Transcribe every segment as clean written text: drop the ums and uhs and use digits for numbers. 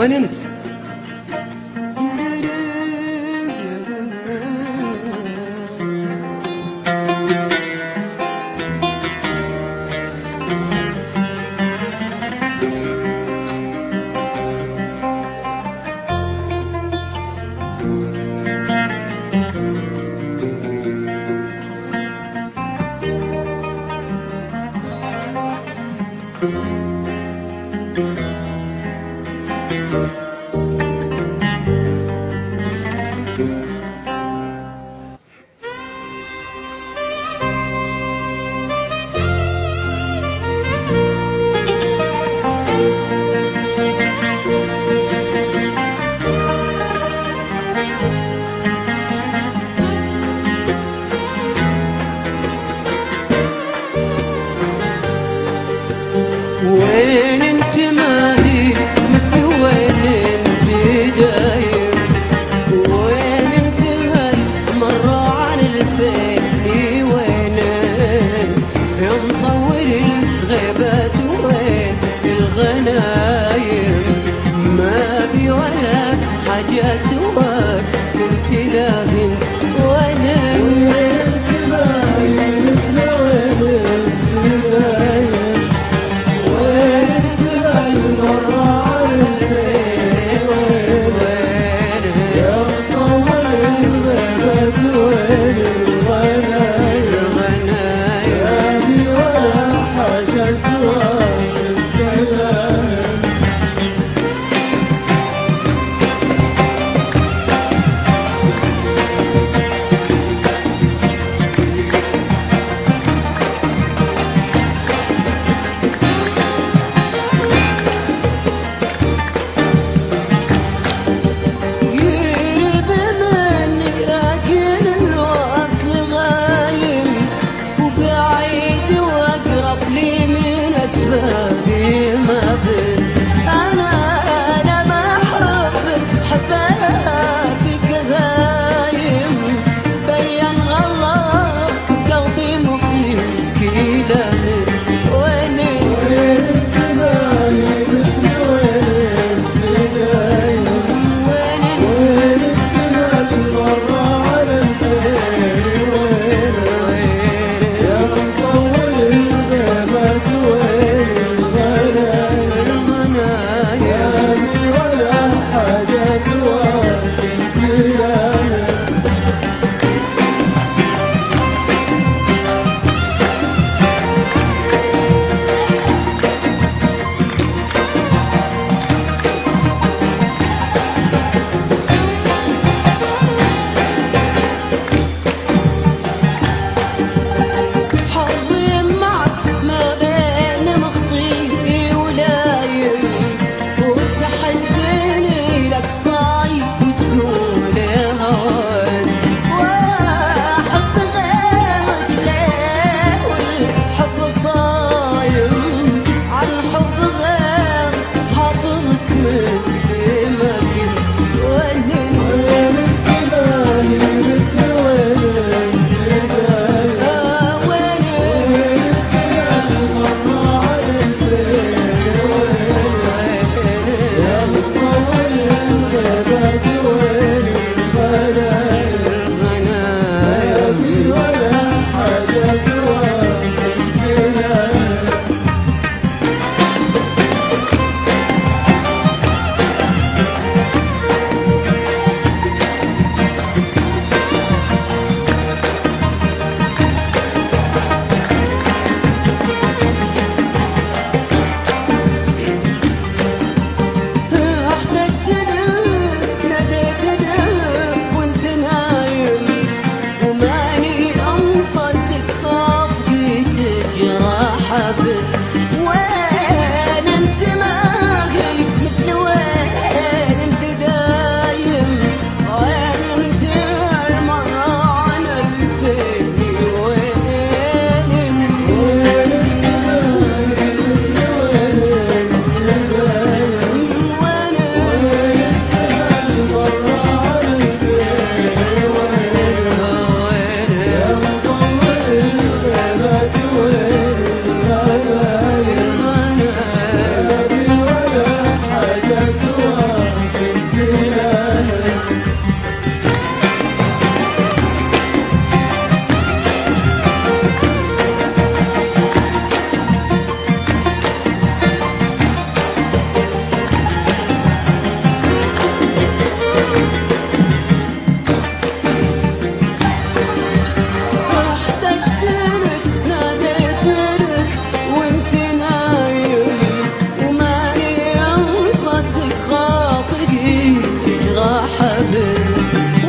وين انت؟ وين انت مالي مثل وين انت داير؟ وين انت هالمرة عن الفين؟ وين مطول الغيبات؟ وين الغنايم؟ ما بي ولا حاجة سواك كنت لاهن. وين انت مالي مثل وين انت داير؟ ولا حاجة سواك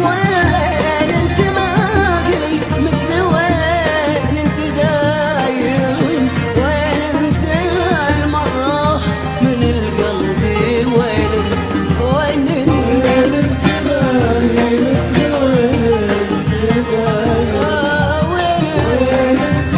وين انت باقي مثل وين انت دايم وين انت المرة من القلب وين انت باقي مثل وين انت دايم وين انت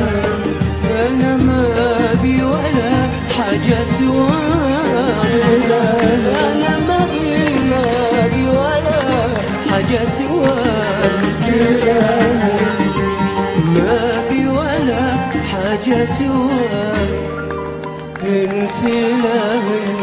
أنا ما بي ولا حاجة سواك أنا ما بي ولا حاجة سواك ما بي ولا حاجة سواك انت لا